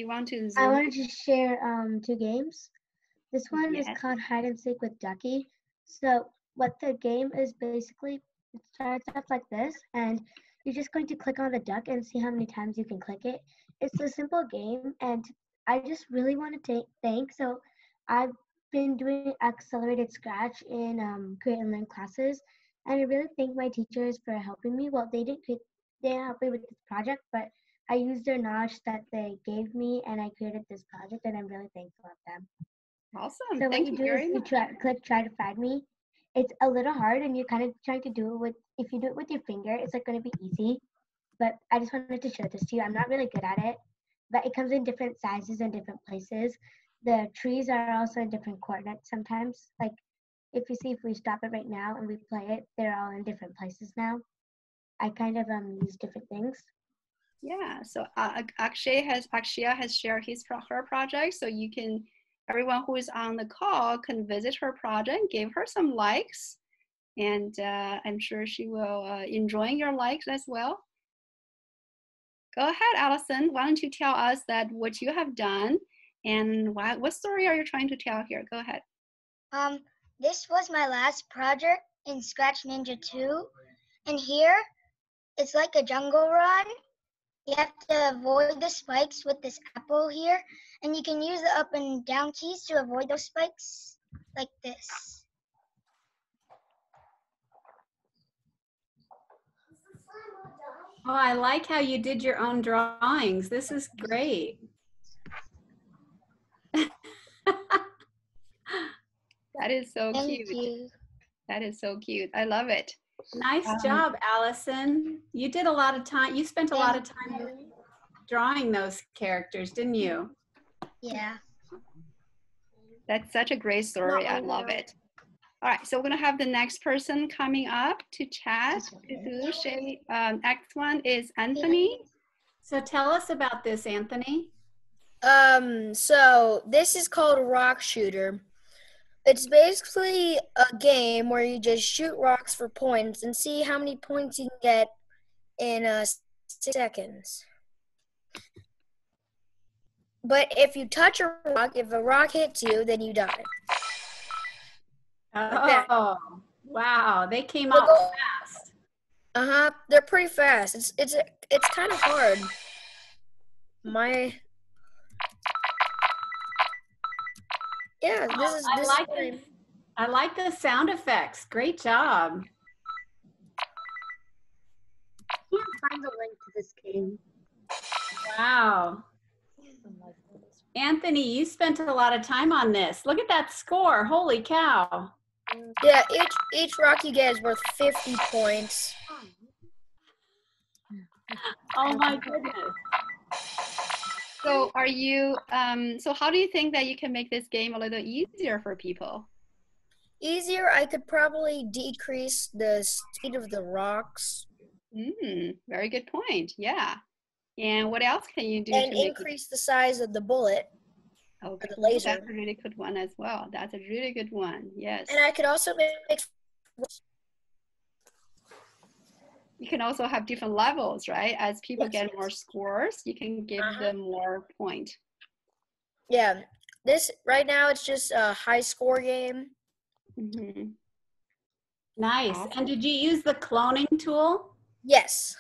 you want to I zoom? wanted to share two games. This one is Yes. called Hide and Seek with Ducky. So what the game is basically, it starts off like this, and you're just going to click on the duck and see how many times you can click it. It's a simple game, and I just really want to thank. So I've been doing accelerated Scratch in Create and Learn classes, and I really thank my teachers for helping me. Well, they didn't help me with this project, but I used their knowledge that they gave me, and I created this project, and I'm really thankful of them. Awesome. So what Thank you you do is very you much. click try to find me. It's a little hard, and you're kind of trying to do it with. If you do it with your finger, it's like going to be easy. But I just wanted to show this to you. I'm not really good at it, but it comes in different sizes and different places. The trees are also in different coordinates sometimes. Like if you see, if we stop it right now and we play it, they're all in different places now. I kind of use different things. Yeah, so Akshaya has shared her project, so you can, everyone who is on the call can visit her project, give her some likes, and I'm sure she will enjoy your likes as well. Go ahead, Allison. Why don't you tell us that what you have done and what story are you trying to tell here? Go ahead. This was my last project in Scratch Ninja 2, and here it's like a jungle run. You have to avoid the spikes with this apple here, and you can use the up and down keys to avoid those spikes, like this. Oh, I like how you did your own drawings. This is great. That is so Thank cute. you. That is so cute. I love it. Nice job, Allison. You did a lot of time. You spent a lot of time drawing those characters, didn't you? Yeah. That's such a great story. I love it. All right, so we're gonna have the next person coming up to chat. Next one is Anthony. So tell us about this, Anthony. So this is called Rock Shooter. It's basically a game where you just shoot rocks for points and see how many points you can get in 6 seconds. But if you touch a rock, if a rock hits you, then you die. Oh, wow. They came out fast. They're pretty fast. It's kind of hard. Yeah, I like the sound effects. Great job. I can't find the link to this game. Wow. Anthony, you spent a lot of time on this. Look at that score. Holy cow. Yeah, each rock you get is worth 50 points. Oh my goodness. So are you, so how do you think that you can make this game a little easier for people? Easier, I could probably decrease the speed of the rocks. Very good point, yeah. And what else can you do and to increase the size of the bullet? Okay, the laser. That's a really good one as well. That's a really good one, yes. And I could also make... You can also have different levels, right? As people get more scores, you can give them more point. Yeah, this right now it's just a high score game. Nice. Awesome. And did you use the cloning tool? Yes.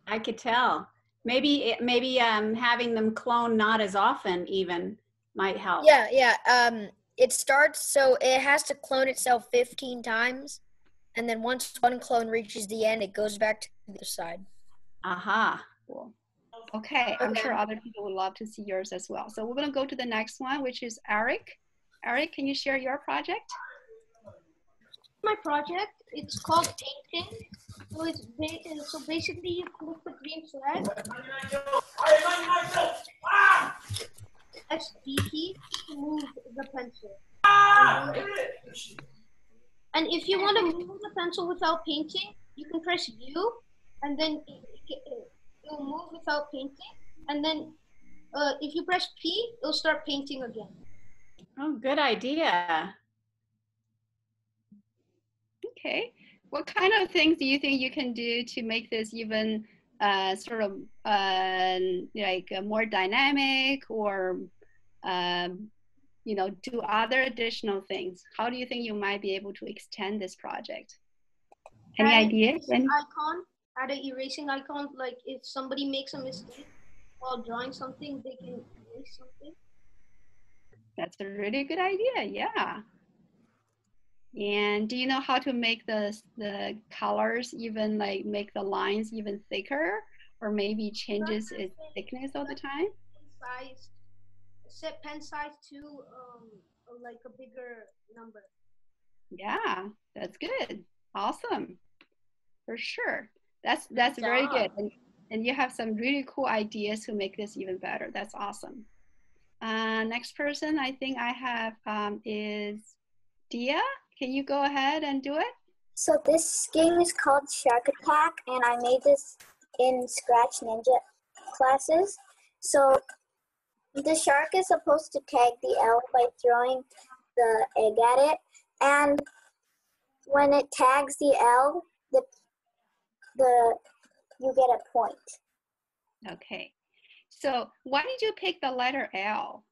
I could tell. Maybe having them clone not as often even might help. Yeah. It starts, so it has to clone itself 15 times. And then once one clone reaches the end, it goes back to the other side. Aha. Cool. Okay, I'm sure other people would love to see yours as well. So we're going to go to the next one, which is Eric. Eric, can you share your project? My project, it's called Painting. So basically, you click the green flag. SB key to move the pencil. And if you want to move the pencil without painting, you can press U, and then it'll move without painting. And then if you press P, it'll start painting again. Oh, good idea. Okay. What kind of things do you think you can do to make this even sort of like more dynamic or you know, do other additional things? How do you think you might be able to extend this project? Any ideas? Icon, add an erasing icon. Like if somebody makes a mistake while drawing something, they can erase something. That's a really good idea. Yeah. And do you know how to make the colors even, like make the lines even thicker, or maybe changes its thickness all the time? Size, set pen size to like a bigger number. Yeah, that's good. Awesome. For sure. That's Good very good. job. And you have some really cool ideas to make this even better. That's awesome. Next person I think I have is Dia. Can you go ahead and do it? So this game is called Shark Attack, and I made this in Scratch Ninja classes. So the shark is supposed to tag the L by throwing the egg at it, and when it tags the L, you get a point. Okay. So why did you pick the letter L?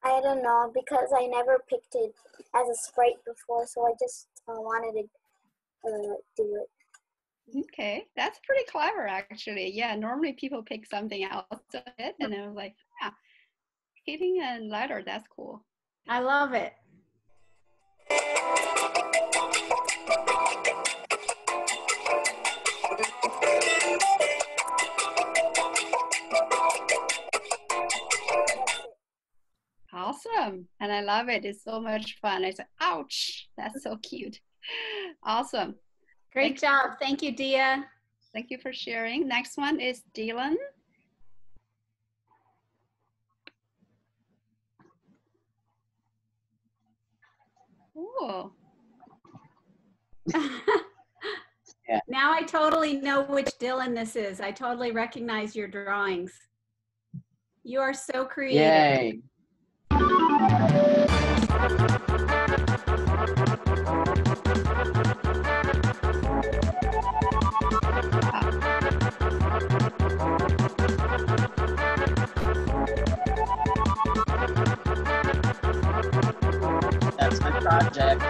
I don't know, because I never picked it as a sprite before, so I just wanted to do it. Okay, that's pretty clever actually. Yeah, normally people pick something else to it, and I was like, yeah, hitting a letter, that's cool. I love it. Awesome. And I love it. It's so much fun. I said, ouch, that's so cute. Awesome. Great job. Thank you, Dia. Thank you for sharing. Next one is Dylan. Cool. Yeah. Now I totally know which Dylan this is. I totally recognize your drawings. You are so creative. Yay. That's my project.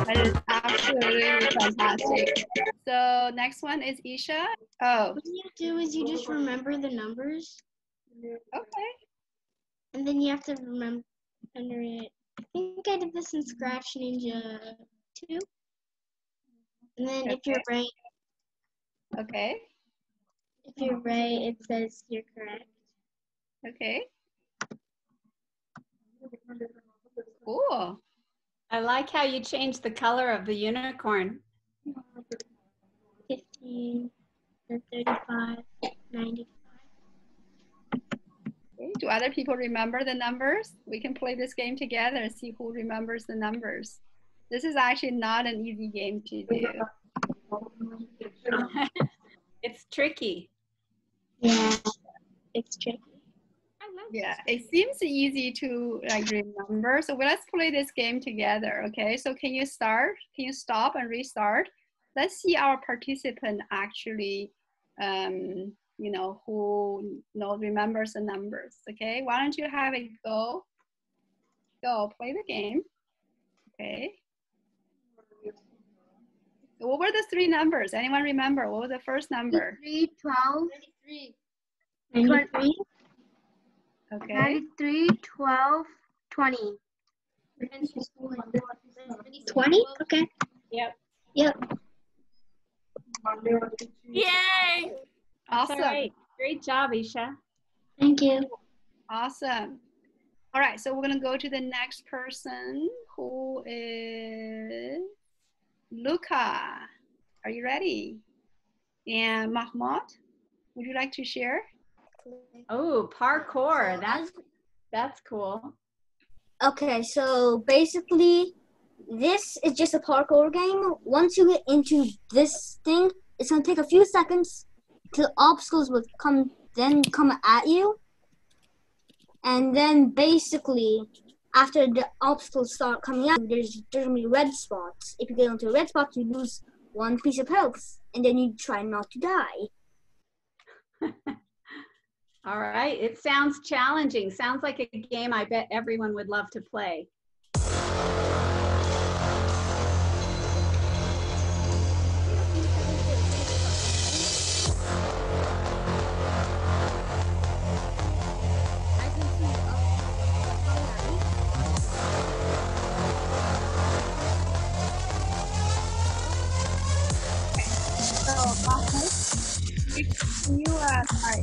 That is absolutely fantastic. So next one is Isha. Oh, What you do is you just remember the numbers, okay. and then you have to remember it. I think I did this in Scratch Ninja 2. And then if you're right, Okay. it says you're correct. Okay. Cool. I like how you changed the color of the unicorn. 15, 35, 95. Okay. Do other people remember the numbers? We can play this game together and see who remembers the numbers. This is actually not an easy game to do. It's tricky. Yeah, it's tricky. Yeah, it seems easy to like remember. So let's play this game together, okay? So can you start? Can you stop and restart? Let's see our participant actually, you know, who remembers the numbers, okay? Why don't you have it go? Go, play the game, okay? What were the three numbers? Anyone remember? What was the first number? 3, 12, 93. Okay. 93, 12, 20. 20? Okay. Yep. Yep. Yay! Awesome. All right. Great job, Isha. Thank you. Awesome. All right, so we're gonna go to the next person who is Luca. Are you ready? And Mahmoud, would you like to share? Oh, parkour. That's cool. Okay, so basically, this is just a parkour game. Once you get into this thing, it's gonna take a few seconds till obstacles will come at you. And then basically, after the obstacles start coming out, there's gonna be red spots. If you get onto a red spot, you lose 1 piece of health, and then you try not to die. All right, it sounds challenging. Sounds like a game I bet everyone would love to play. Can you, sorry,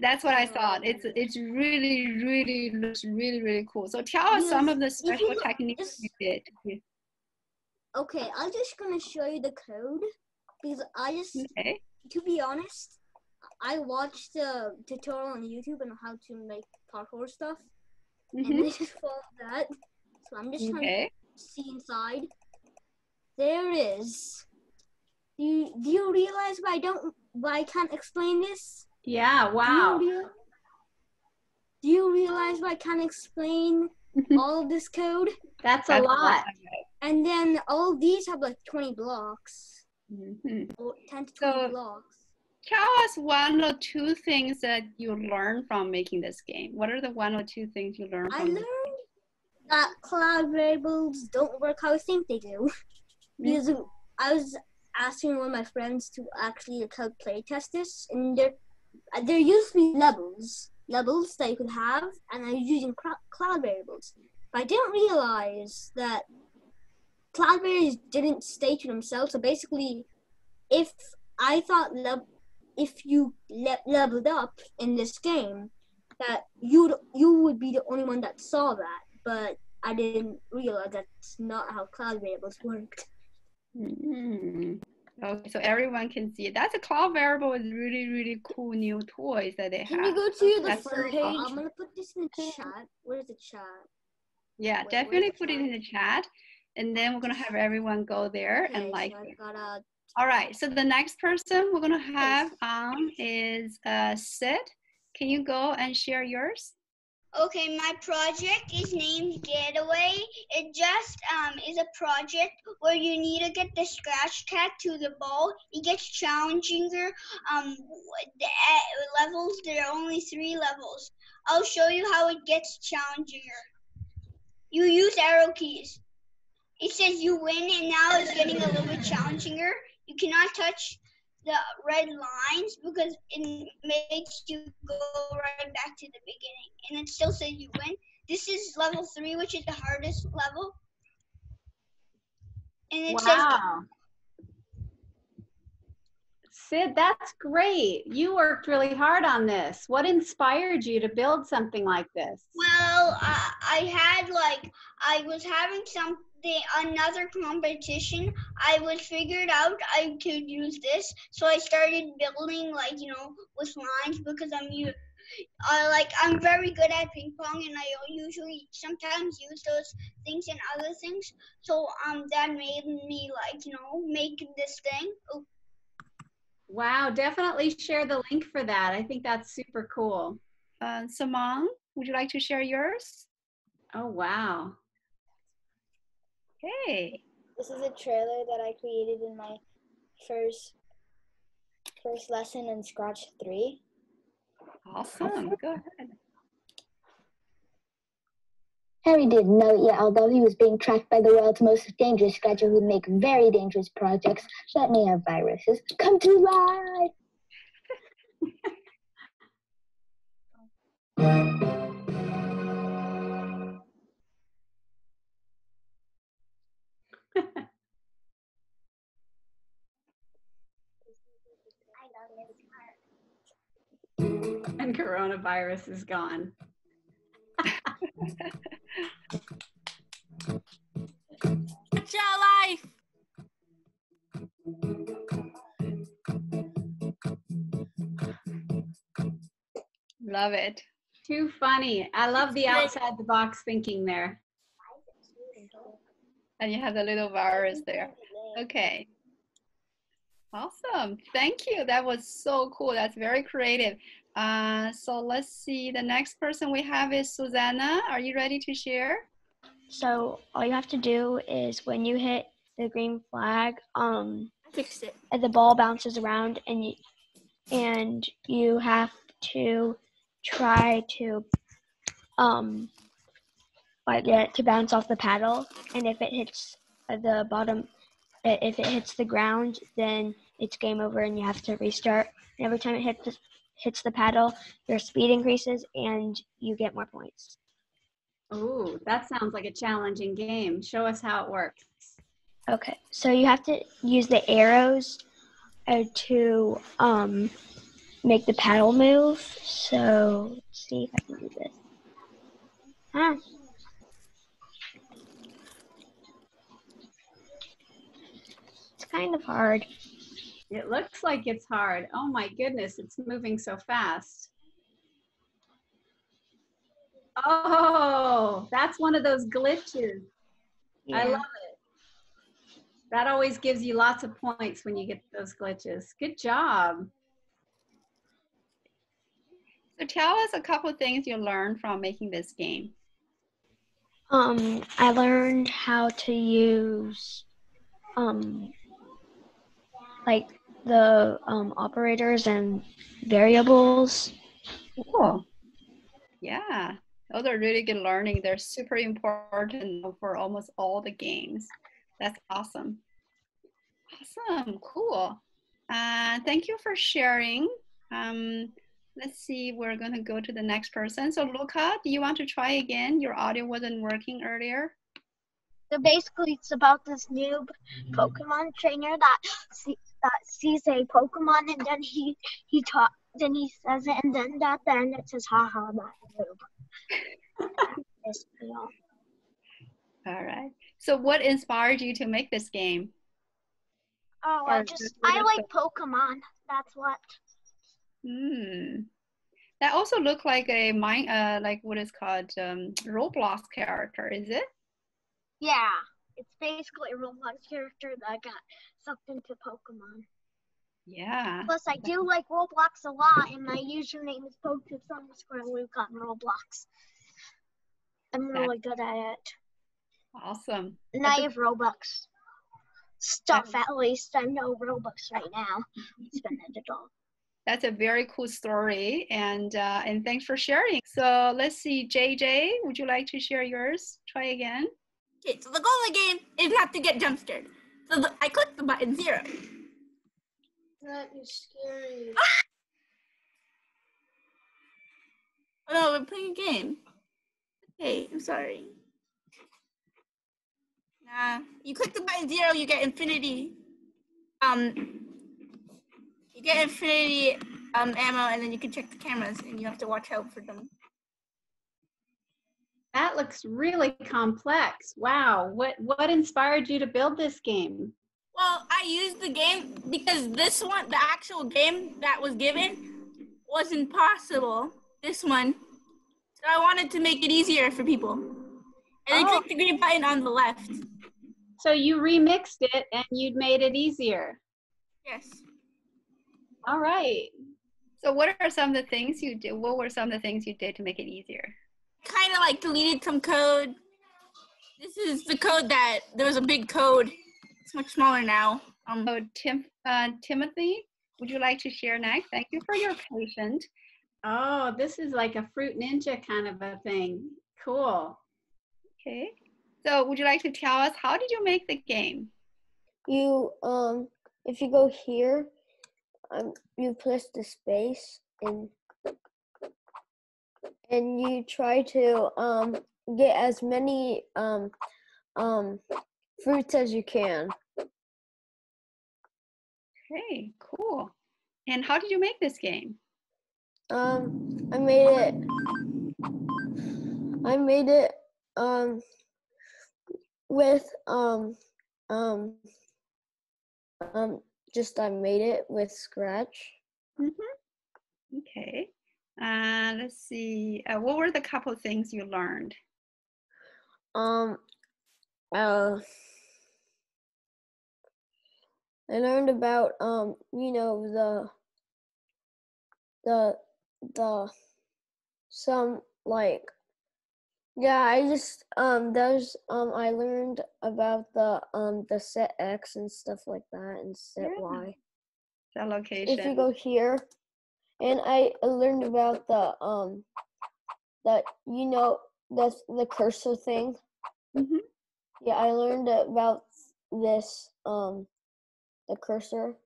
that's what I thought. It's really looks really cool. So tell us some of the special techniques you did. Okay, I'm just gonna show you the code because to be honest, I watched the tutorial on YouTube on how to make parkour stuff, and I just followed that. So I'm just trying to see inside. There it is. Do you realize why I can't explain this? Yeah, wow. Do you realize why I can't explain all of this code? That's a lot. And then all these have like 20 blocks. Or 10 to 20 blocks. Tell us 1 or 2 things that you learned from making this game. What are the 1 or 2 things you learned from I learned that cloud variables don't work how I think they do. Because I was asking one of my friends to actually help play test this, and there used to be levels that you could have, and I was using cloud variables. But I didn't realize that cloud variables didn't stay to themselves. So basically, if you leveled up in this game, that you would be the only one that saw that. But I didn't realize that's not how cloud variables worked. Okay, so everyone can see it. That's a cloud variable is really cool new toys that they have. Can you go to the front page? I'm gonna put this in the chat. Where's the chat? Yeah, definitely put it in the chat, and then we're gonna have everyone go there and like. So all right, so the next person we're gonna have is Sid. Can you go and share yours? Okay, my project is named Getaway. It just is a project where you need to get the scratch tag to the ball. It gets challenging. The levels, there are only 3 levels. I'll show you how it gets challenging. You use arrow keys. It says you win, and now it's getting a little bit challenging. You cannot touch the red lines because it makes you go right back to the beginning, and it still says you win. This is level 3, which is the hardest level. And it says, Sid, that's great. You worked really hard on this. What inspired you to build something like this? Well, I was having another competition. I was figured out I could use this, so I started building with lines because I'm very good at ping pong, and I usually sometimes use those things in other things. So that made me make this thing. Oh. Wow, definitely share the link for that. I think that's super cool. Samang, would you like to share yours? Oh, wow. Hey. This is a trailer that I created in my first lesson in Scratch 3. Awesome. Go ahead. Harry didn't know it yet, although he was being tracked by the world's most dangerous Scratcher who would make very dangerous projects that may have viruses come to life. And coronavirus is gone. It's your life. Love it. Too funny. I love the outside the box thinking there. And you have the little virus there. Okay. Awesome. Thank you. That was so cool. That's very creative. So let's see. The next person we have is Susanna. Are you ready to share? So all you have to do is when you hit the green flag, Fixed it. the ball bounces around, and you have to try to get it to bounce off the paddle. And if it hits the bottom, if it hits the ground, then it's game over and you have to restart. And every time it hits the paddle, your speed increases and you get more points. Ooh, that sounds like a challenging game. Show us how it works. Okay, so you have to use the arrows to make the paddle move. So let's see if I can do this. It's kind of hard. It looks like it's hard. Oh my goodness, it's moving so fast. Oh, that's one of those glitches. Yeah. I love it. That always gives you lots of points when you get those glitches. Good job. So tell us a couple of things you learned from making this game. I learned how to use like the operators and variables. Cool. Yeah, those are really good learning. They're super important for almost all the games. That's awesome. Awesome, cool. Thank you for sharing. Let's see, we're gonna go to the next person. So Luca, do you want to try again? Your audio wasn't working earlier. So basically, it's about this noob Pokemon trainer that sees a Pokemon and then he says it, and then at the end it says, "Haha, my noob." Basically all. All right. So what inspired you to make this game? Oh, I like Pokemon. That's what. That also looked like a like what is called Roblox character, is it? Yeah, it's basically a Roblox character that got sucked into Pokemon. Yeah. Plus, I do like Roblox a lot, and my username is PokeSummerSquare on Roblox. I'm really good at it. Awesome. And I have Robux stuff, at least. I know Robux right now. Spend it all. That's a very cool story, and thanks for sharing. So let's see, JJ, would you like to share yours? Try again. Okay, so the goal of the game is not to get jump scared. So I click the button 0. That is scary. Oh no, we're playing a game. Okay, I'm sorry. You click the button 0, you get infinity. You get infinity ammo, and then you can check the cameras, and you have to watch out for them. That looks really complex. Wow, what inspired you to build this game? Well, I used the game because this one, the actual game that was given, wasn't possible. This one. So I wanted to make it easier for people. And then click the green button on the left. So you remixed it and you'd made it easier. Yes. All right. So what are some of the things you did? What were some of the things you did to make it easier? Kind of like deleted some code. This is the code that, there was a big code. It's much smaller now. Timothy, would you like to share next? Thank you for your patience. Oh, this is like a Fruit Ninja kind of a thing. Cool. Okay. So would you like to tell us, how did you make the game? You, if you go here, you press the space and you try to get as many fruits as you can. Okay, cool. And how did you make this game? I made it with I made it with Scratch. Okay. Let's see. What were the couple of things you learned? I learned about you know, some like yeah, I just there's I learned about the set X and stuff like that and set Y. The location. If you go here, and I learned about that's the cursor thing. Mm-hmm. Yeah, I learned about this the cursor.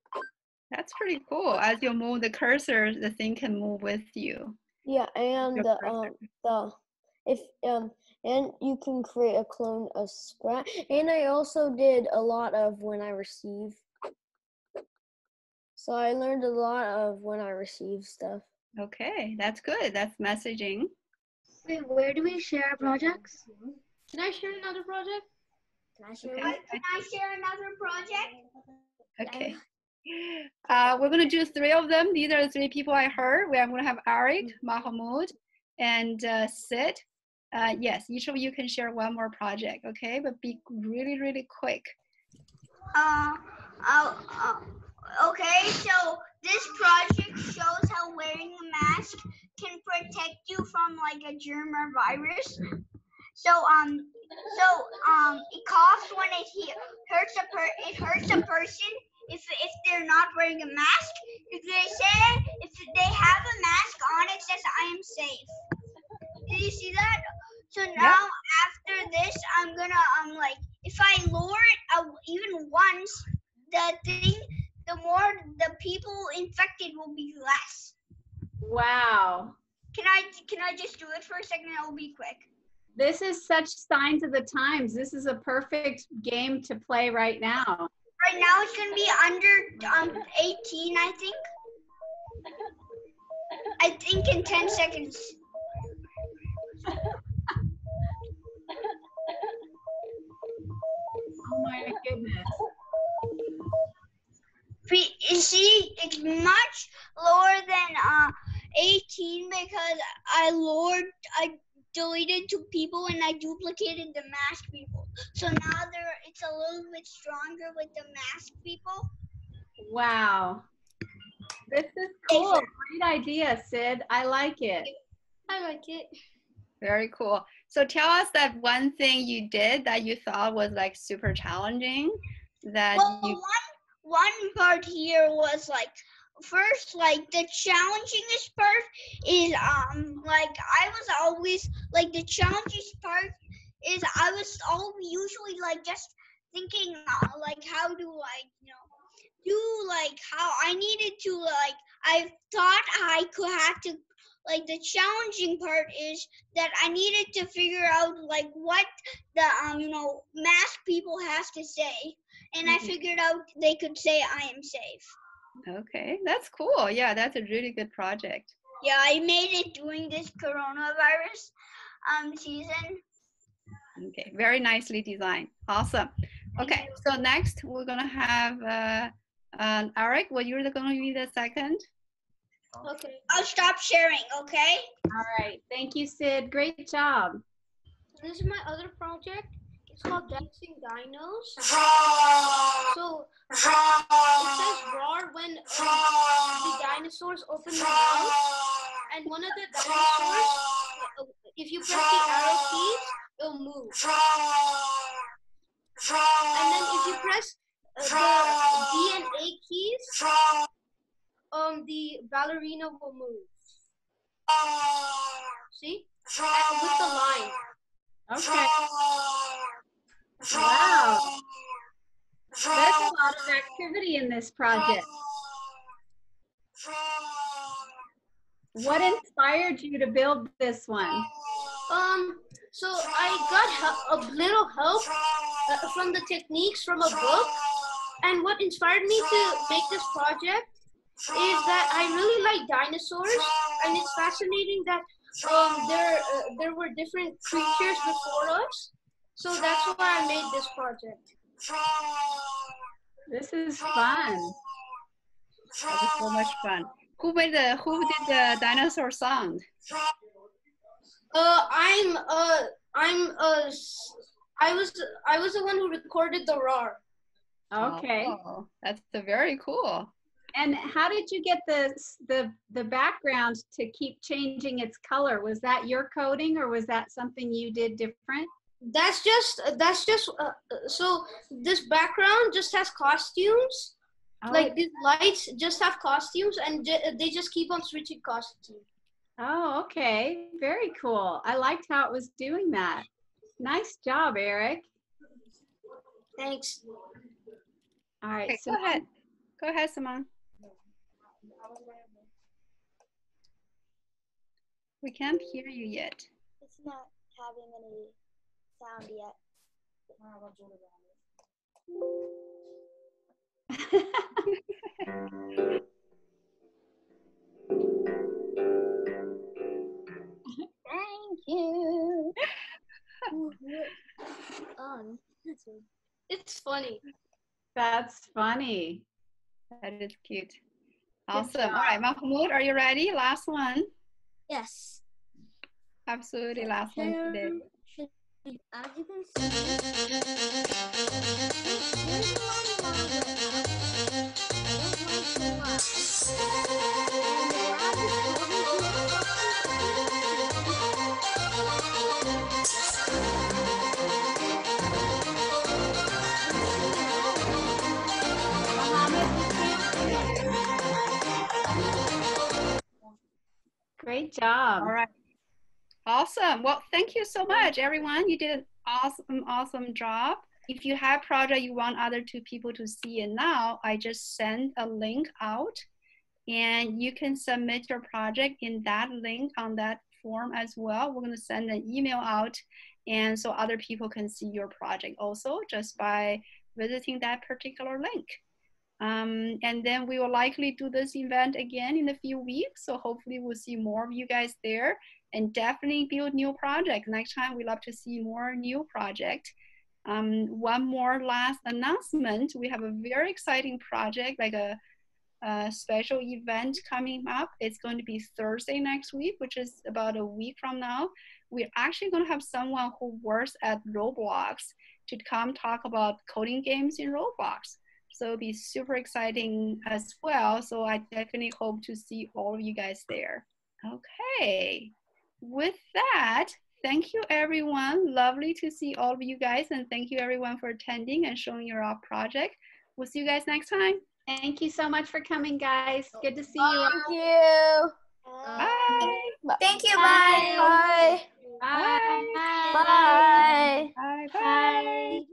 That's pretty cool. As you move the cursor, the thing can move with you. Yeah, and and you can create a clone of Scratch. And I also did a lot of when I receive. So I learned a lot of when I receive stuff. Okay, that's good. That's messaging. Wait, where do we share our projects? Can I share another project? Can I share another project? Okay. We're going to do 3 of them. These are the 3 people I heard. I'm going to have Eric, Mahmoud, and Sid. Yes, each of you can share 1 more project, okay? But be really, really quick. Okay, so this project shows how wearing a mask can protect you from like a germ or virus. So it coughs when it hurts a person if they're not wearing a mask. If they have a mask on, it says I am safe. Did you see that? So now after this, I'm gonna like if I lower it even once, the more the people infected will be less. Wow. Can I just do it for a second? I'll be quick. This is such signs of the times. This is a perfect game to play right now. Right now it's gonna be under 18, I think. I think in 10 seconds. Oh my goodness. You see, it's much lower than 18 because I deleted 2 people and I duplicated the masked people. So now it's a little bit stronger with the masked people. Wow. This is cool. Great idea, Sid. I like it. I like it. Very cool. So tell us that one thing you did that you thought was like super challenging. One part here was like first, like the challengingest part is like I was always like the challenging part is I was usually like just thinking like how to like do like how I needed to like I thought I could have to like the challenging part is that I needed to figure out like what the masked people has to say. And I figured out they could say, I am safe. Okay, that's cool. Yeah, that's a really good project. Yeah, I made it during this coronavirus season. Okay, very nicely designed. Awesome. Okay, so next we're going to have Eric. Well, you're going to be the second. Okay. I'll stop sharing, okay? All right. Thank you, Sid. Great job. This is my other project. It's called Dancing Dinos. So it says roar when the dinosaurs open their mouth. And one of the dinosaurs, if you press the arrow keys, it'll move. And then if you press the D and A keys, the ballerina will move. See? And with the line. Okay. Wow. There's a lot of activity in this project. What inspired you to build this one? So I got a little help from the techniques from a book. And what inspired me to make this project is that I really like dinosaurs, and it's fascinating that there were different creatures before us. So that's why I made this project. This is fun. That was so much fun. Who did the dinosaur sound? I was the one who recorded the roar. Okay. Oh, that's very cool. And how did you get the background to keep changing its color? Was that your coding or was that something you did different? That's just so this background just has costumes. Oh, Like these lights just have costumes, and they just keep on switching costumes. Oh, okay. Very cool. I liked how it was doing that. Nice job, Eric. Thanks. All right. Okay, So go ahead. Go ahead, Simon. We can't hear you yet. It's not having any sound yet. Thank you. It's funny. That's funny. That is cute. Awesome. All right, Mahmoud, are you ready? Last one. Yes. Absolutely last one today. As you can see, there's a lot of lava right now. I don't like the lava. And the lava is going to Great job. All right. Awesome. Well, thank you so much, everyone. You did an awesome job. If you have project you want other two people to see it now, I just send a link out and you can submit your project in that link on that form as well. We're going to send an email out and so other people can see your project also just by visiting that particular link. And then we will likely do this event again in a few weeks. So hopefully we'll see more of you guys there and definitely build new projects. Next time we love to see more new projects. One more last announcement. We have a very exciting project, like a special event coming up. It's going to be Thursday next week, which is about a week from now. We're actually going to have someone who works at Roblox to come talk about coding games in Roblox. So it'll be super exciting as well. So I definitely hope to see all of you guys there. Okay, with that, thank you everyone. Lovely to see all of you guys and thank you everyone for attending and showing your art project. We'll see you guys next time. Thank you so much for coming, guys. Good to see you. Thank you. Bye. Thank you. Bye. Bye. Bye. Bye. Bye. Bye.